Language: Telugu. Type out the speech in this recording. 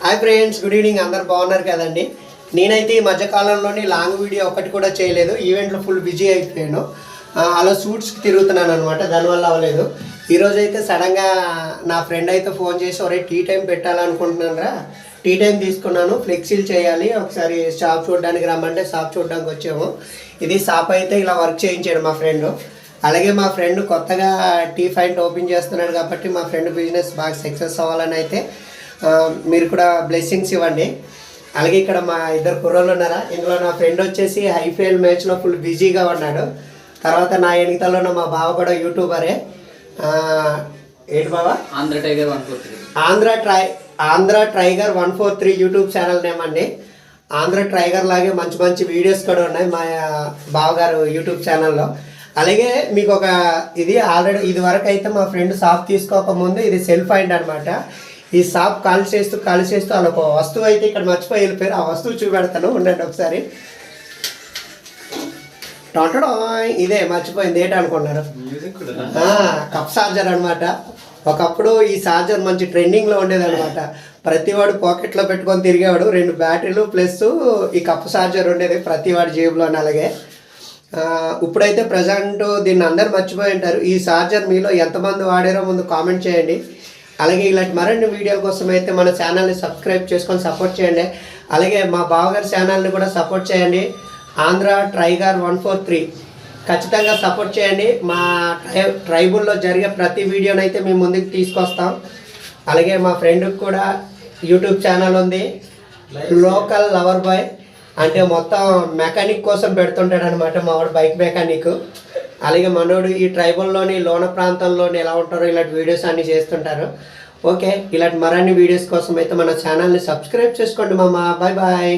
Hi friends, good evening. అందరు బాగున్నారు కదండి. నేనైతే ఈ మధ్యకాలంలోని లాంగ్ వీడియో ఒకటి కూడా చేయలేదు. ఈవెంట్లో ఫుల్ బిజీ అయిపోయాను. అలా షూట్స్కి తిరుగుతున్నాను అనమాట, దానివల్ల అవ్వలేదు. ఈరోజు అయితే సడన్గా నా ఫ్రెండ్ అయితే ఫోన్ చేసి ఒరే టీ టైం పెట్టాలనుకుంటున్నాను, టీ టైం తీసుకున్నాను, ఫ్లెక్సీలు చేయాలి, ఒకసారి షాప్ చూడడానికి రమ్మంటే షాప్ చూడడానికి వచ్చాము. ఇది షాప్ అయితే ఇలా వర్క్ చేయించాడు మా ఫ్రెండ్. అలాగే మా ఫ్రెండ్ కొత్తగా టీ పాయింట్ ఓపెన్ చేస్తున్నాడు కాబట్టి మా ఫ్రెండ్ బిజినెస్ బాగా సక్సెస్ అవ్వాలని అయితే మీరు కూడా బ్లెస్సింగ్స్ ఇవ్వండి. అలాగే ఇక్కడ మా ఇద్దరు కుర్రోళ్ళు ఉన్నారా, ఇందులో నా ఫ్రెండ్ వచ్చేసి ఐపీఎల్ మ్యాచ్లో ఫుల్ బిజీగా ఉన్నాడు. తర్వాత నా ఎన్నికల్లో ఉన్న మా బావ కూడా యూట్యూబరే. ఏంటి బావ? Andhra tiger 143 YouTube channel name అండి. ఆంధ్ర టైగర్ లాగే మంచి మంచి వీడియోస్ కూడా ఉన్నాయి మా బావగారు యూట్యూబ్ ఛానల్లో. అలాగే మీకు ఒక ఇది ఆల్రెడీ ఇది వరకు అయితే మా ఫ్రెండ్ షాప్ తీసుకోకముందు ఇది సెల్ఫ్ పాయింట్ అనమాట. ఈ షాప్ కాల్ చేస్తూ అలా ఒక వస్తువు అయితే ఇక్కడ మర్చిపోయి వెళ్ళిపోయారు. ఆ వస్తువు చూపెడతాను, ఉండండి ఒకసారి. టొంటడో ఇదే మర్చిపోయింది, ఏంటి అనుకున్నారు? కప్ ఛార్జర్ అనమాట. ఒకప్పుడు ఈ ఛార్జర్ మంచి ట్రెండింగ్లో ఉండేది అనమాట. ప్రతివాడు పాకెట్లో పెట్టుకొని తిరిగేవాడు. 2 బ్యాటరీలు ప్లస్ ఈ కప్ ఛార్జర్ ఉండేది ప్రతివాడి జేబులో. అలాగే ఇప్పుడైతే ప్రజెంట్ దీన్ని అందరు మర్చిపోయి ఉంటారు. ఈ ఛార్జర్ మీలో ఎంతమంది వాడారో ముందు కామెంట్ చేయండి. అలాగే ఇలాంటి మరిన్ని వీడియోల కోసం అయితే మన ఛానల్ని సబ్స్క్రైబ్ చేసుకొని సపోర్ట్ చేయండి. అలాగే మా బావగారి ఛానల్ని కూడా సపోర్ట్ చేయండి, ఆంధ్ర టైగర్ 143. ఖచ్చితంగా సపోర్ట్ చేయండి. మా ట్రైబుల్లో జరిగే ప్రతి వీడియోని అయితే మేము ముందుకు తీసుకొస్తాం. అలాగే మా ఫ్రెండ్కి కూడా యూట్యూబ్ ఛానల్ ఉంది, లోకల్ లవర్ బాయ్. అంటే మొత్తం మెకానిక్ కోసం పెడుతుంటాడు అనమాట, మావాడు బైక్ మెకానిక్. అలాగే మనోడు ఈ ట్రైబల్లోని లోన ప్రాంతంలోని ఎలా ఉంటారో ఇలాంటి వీడియోస్ అన్నీ చేస్తుంటారు. ఓకే, ఇలాంటి మరిన్ని వీడియోస్ కోసం అయితే మన ఛానల్ని సబ్స్క్రైబ్ చేసుకోండి మామ. Bye bye.